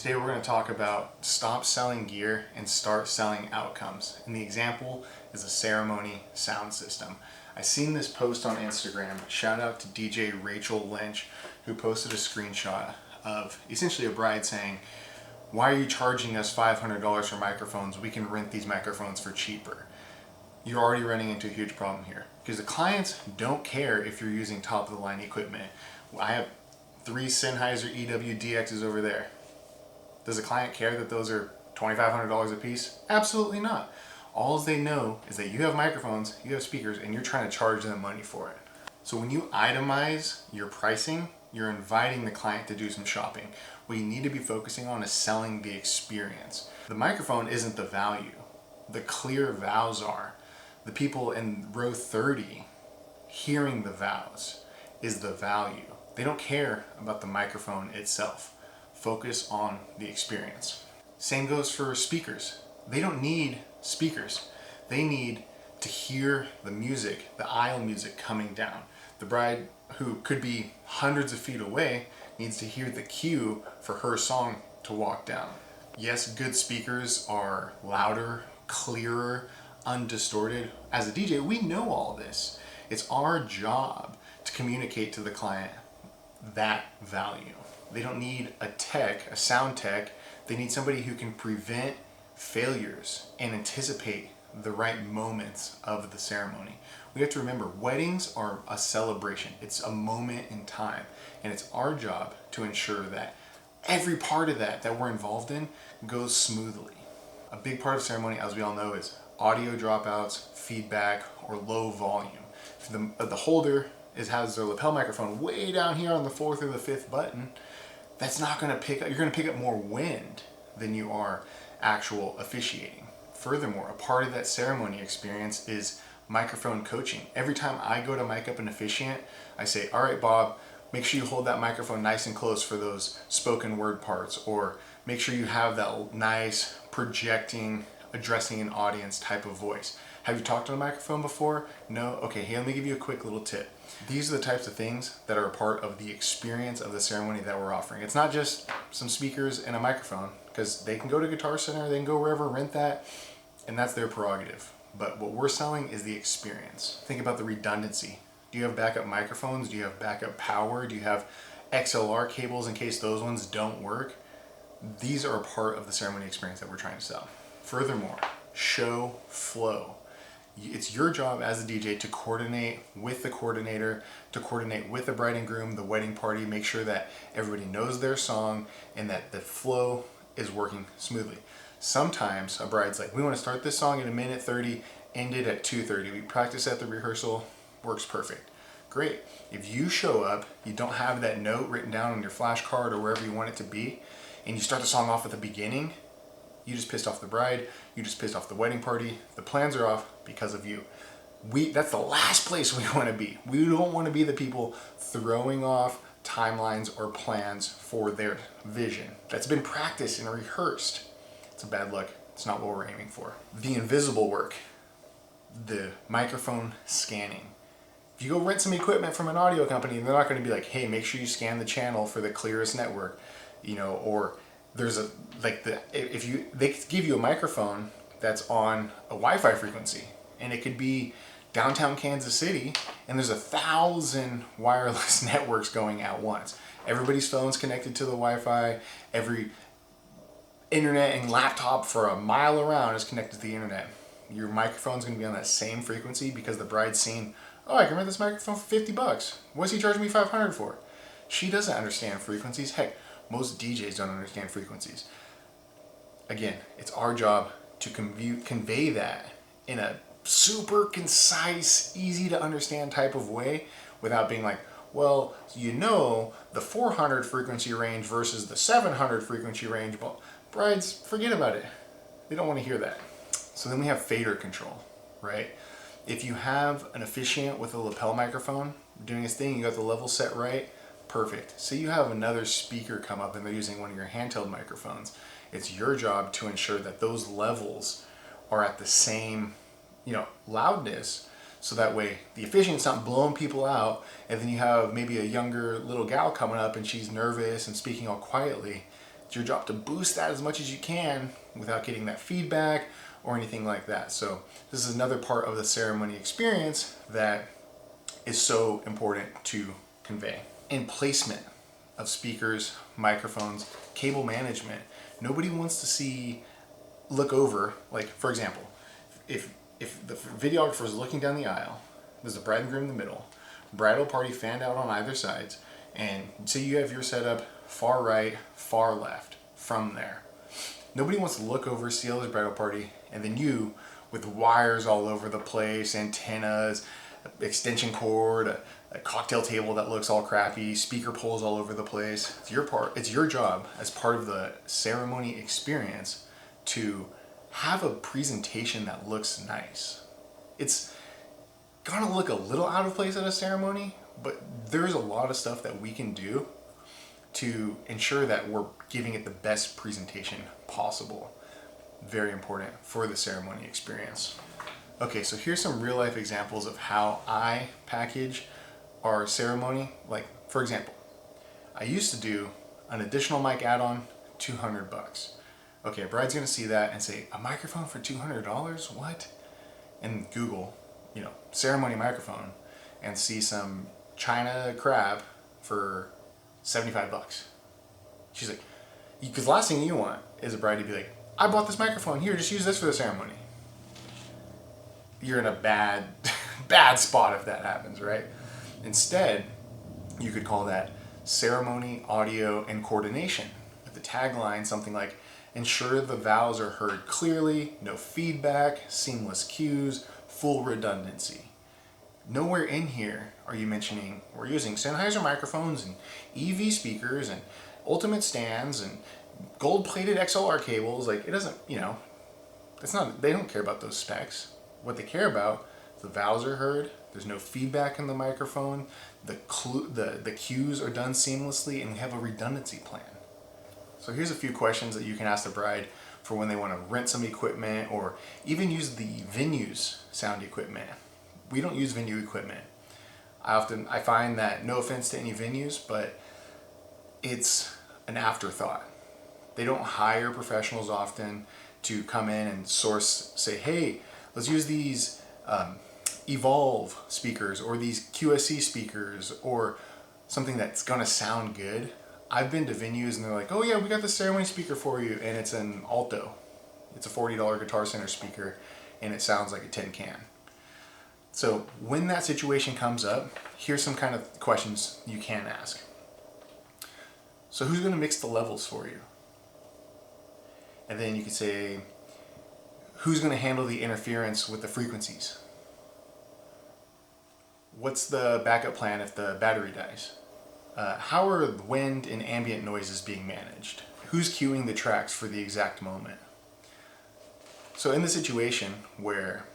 Today we're going to talk about stop selling gear and start selling outcomes. And the example is a ceremony sound system. I seen this post on Instagram. Shout out to DJ Rachel Lynch, who posted a screenshot of essentially a bride saying, "Why are you charging us $500 for microphones? We can rent these microphones for cheaper." You're already running into a huge problem here because the clients don't care if you're using top of the line equipment. I have 3 Sennheiser EW DXs over there. Does the client care that those are $2,500 a piece? Absolutely not. All they know is that you have microphones, you have speakers, and you're trying to charge them money for it. So when you itemize your pricing, you're inviting the client to do some shopping. What you need to be focusing on is selling the experience. The microphone isn't the value. The clear vows are. The people in row 30 hearing the vows is the value. They don't care about the microphone itself. Focus on the experience. Same goes for speakers. They don't need speakers. They need to hear the music, the aisle music coming down. The bride, who could be hundreds of feet away, needs to hear the cue for her song to walk down. Yes, good speakers are louder, clearer, undistorted. As a DJ, we know all this. It's our job to communicate to the client that value. They don't need a tech, a sound tech. They need somebody who can prevent failures and anticipate the right moments of the ceremony. We have to remember, weddings are a celebration. It's a moment in time. And it's our job to ensure that every part of that we're involved in goes smoothly. A big part of ceremony, as we all know, is audio dropouts, feedback, or low volume. If the holder has their lapel microphone way down here on the 4th or the 5th button, that's not going to pick up. You're going to pick up more wind than you are actual officiating. Furthermore, a part of that ceremony experience is microphone coaching. Every time I go to mic up an officiant, I say, "All right, Bob, make sure you hold that microphone nice and close for those spoken word parts," or make sure you have that nice projecting, addressing an audience type of voice. Have you talked on a microphone before? No? Okay, here, let me give you a quick little tip. These are the types of things that are a part of the experience of the ceremony that we're offering. It's not just some speakers and a microphone, because they can go to Guitar Center, they can go wherever, rent that, and that's their prerogative. But what we're selling is the experience. Think about the redundancy. Do you have backup microphones? Do you have backup power? Do you have XLR cables in case those ones don't work? These are a part of the ceremony experience that we're trying to sell. Furthermore, show flow. It's your job as a DJ to coordinate with the coordinator, to coordinate with the bride and groom, the wedding party, make sure that everybody knows their song and that the flow is working smoothly. Sometimes a bride's like, "We want to start this song in 1:30, end it at 2:30. We practice at the rehearsal, works perfect." Great. If you show up, you don't have that note written down on your flashcard or wherever you want it to be, and you start the song off at the beginning, you just pissed off the bride, you just pissed off the wedding party. The plans are off because of you. That's the last place we want to be. We don't want to be the people throwing off timelines or plans for their vision that's been practiced and rehearsed. It's a bad look. It's not what we're aiming for. The invisible work, the microphone scanning. If you go rent some equipment from an audio company, they're not going to be like, "Hey, make sure you scan the channel for the clearest network," or they give you a microphone that's on a Wi-Fi frequency, and it could be downtown Kansas City, and there's 1,000 wireless networks going at once. Everybody's phone's connected to the Wi-Fi. Every internet and laptop for a mile around is connected to the internet. Your microphone's going to be on that same frequency because the bride's seen, "Oh, I can rent this microphone for $50. What's he charging me $500 for?" She doesn't understand frequencies. Heck, most DJs don't understand frequencies. Again, it's our job to convey that in a super concise, easy to understand type of way without being like, "Well, the 400 frequency range versus the 700 frequency range." Well, brides, forget about it. They don't want to hear that. So then we have fader control, right? If you have an officiant with a lapel microphone doing his thing, you got the level set right, perfect. So you have another speaker come up and they're using one of your handheld microphones. It's your job to ensure that those levels are at the same, loudness, so that way the officiant's not blowing people out, and then you have maybe a younger little gal coming up and she's nervous and speaking all quietly. It's your job to boost that as much as you can without getting that feedback or anything like that. So this is another part of the ceremony experience that is so important to convey. And placement of speakers, microphones, cable management. Nobody wants to look over, like for example, if the videographer is looking down the aisle, there's a bride and groom in the middle, bridal party fanned out on either sides, and say you have your setup far right, far left from there. Nobody wants to look over, see all this bridal party, and then you with wires all over the place, antennas, extension cord, a cocktail table that looks all crappy, speaker poles all over the place. It's your job as part of the ceremony experience to have a presentation that looks nice. It's gonna look a little out of place at a ceremony, but there's a lot of stuff that we can do to ensure that we're giving it the best presentation possible. Very important for the ceremony experience. Okay, so here's some real life examples of how I package our ceremony. Like, for example, I used to do an additional mic add-on, $200. Okay, a bride's gonna see that and say, a microphone for $200? What? And Google, ceremony microphone, and see some China crab for $75. She's like, because the last thing you want is a bride to be like, I bought this microphone, here, just use this for the ceremony. You're in a bad spot if that happens, right? Instead, you could call that ceremony, audio, and coordination. With the tagline, something like, ensure the vows are heard clearly, no feedback, seamless cues, full redundancy. Nowhere in here are you mentioning we're using Sennheiser microphones and EV speakers and ultimate stands and gold-plated XLR cables. Like, it doesn't, they don't care about those specs. What they care about is the vows are heard, there's no feedback in the microphone, the cues are done seamlessly, and we have a redundancy plan. So here's a few questions that you can ask the bride for when they want to rent some equipment or even use the venue's sound equipment. We don't use venue equipment. I find that, no offense to any venues, but it's an afterthought. They don't hire professionals often to come in and say, hey, let's use these Evolve speakers or these QSC speakers or something that's gonna sound good. I've been to venues and they're like, oh yeah, we got the ceremony speaker for you, and it's an Alto. It's a $40 Guitar Center speaker and it sounds like a tin can. So when that situation comes up, here's some kind of questions you can ask. So who's gonna mix the levels for you? And then you could say, who's gonna handle the interference with the frequencies? What's the backup plan if the battery dies? How are the wind and ambient noises being managed? Who's cueing the tracks for the exact moment? So in the situation where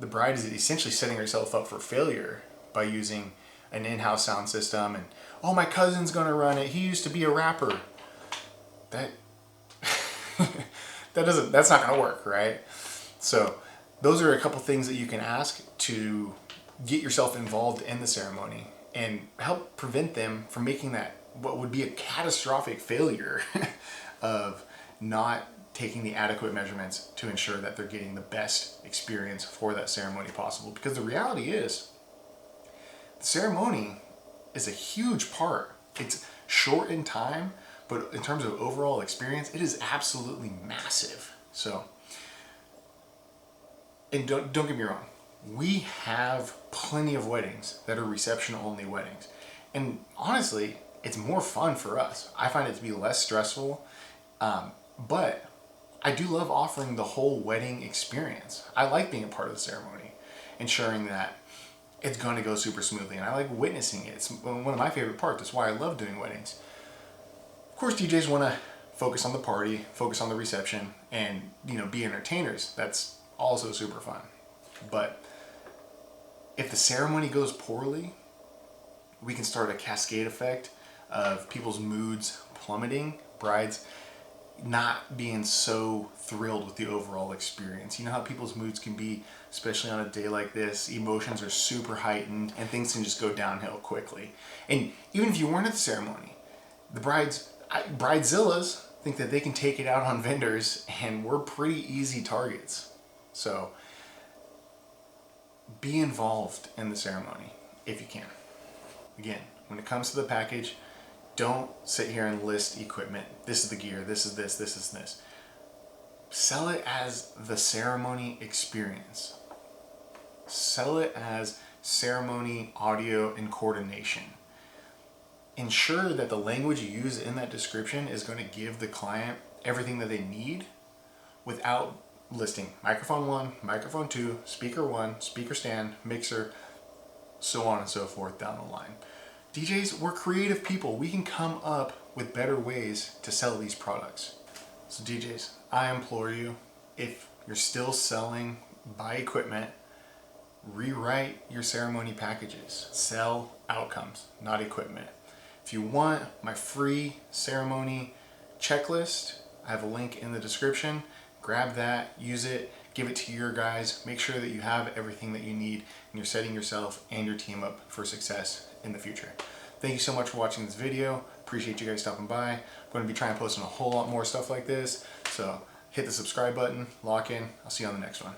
the bride is essentially setting herself up for failure by using an in-house sound system and, oh, my cousin's gonna run it, he used to be a rapper. That's not gonna work, right? So those are a couple things that you can ask to get yourself involved in the ceremony and help prevent them from making that what would be a catastrophic failure of not taking the adequate measurements to ensure that they're getting the best experience for that ceremony possible. Because the reality is, the ceremony is a huge part. It's short in time, but in terms of overall experience, it is absolutely massive. So, and don't get me wrong, we have plenty of weddings that are reception-only weddings. And honestly, it's more fun for us. I find it to be less stressful, but I do love offering the whole wedding experience. I like being a part of the ceremony, ensuring that it's going to go super smoothly, and I like witnessing it. It's one of my favorite parts. That's why I love doing weddings. Of course, DJs want to focus on the party, focus on the reception, and be entertainers. That's also super fun. But if the ceremony goes poorly, we can start a cascade effect of people's moods plummeting, brides not being so thrilled with the overall experience. You know how people's moods can be, especially on a day like this. Emotions are super heightened and things can just go downhill quickly. And even if you weren't at the ceremony, the bridezillas think that they can take it out on vendors, and we're pretty easy targets. So be involved in the ceremony if you can. Again, when it comes to the package, don't sit here and list equipment. This is the gear, this is this is this. Sell it as the ceremony experience. Sell it as ceremony audio and coordination. Ensure that the language you use in that description is going to give the client everything that they need without listing microphone 1, microphone 2, speaker 1, speaker stand, mixer, so on and so forth down the line. DJs, we're creative people. We can come up with better ways to sell these products. So DJs, I implore you, if you're still selling by equipment, rewrite your ceremony packages. Sell outcomes, not equipment. If you want my free ceremony checklist, I have a link in the description. Grab that, use it, give it to your guys. Make sure that you have everything that you need and you're setting yourself and your team up for success in the future. Thank you so much for watching this video. Appreciate you guys stopping by. I'm going to be trying to post a whole lot more stuff like this. So hit the subscribe button, lock in. I'll see you on the next one.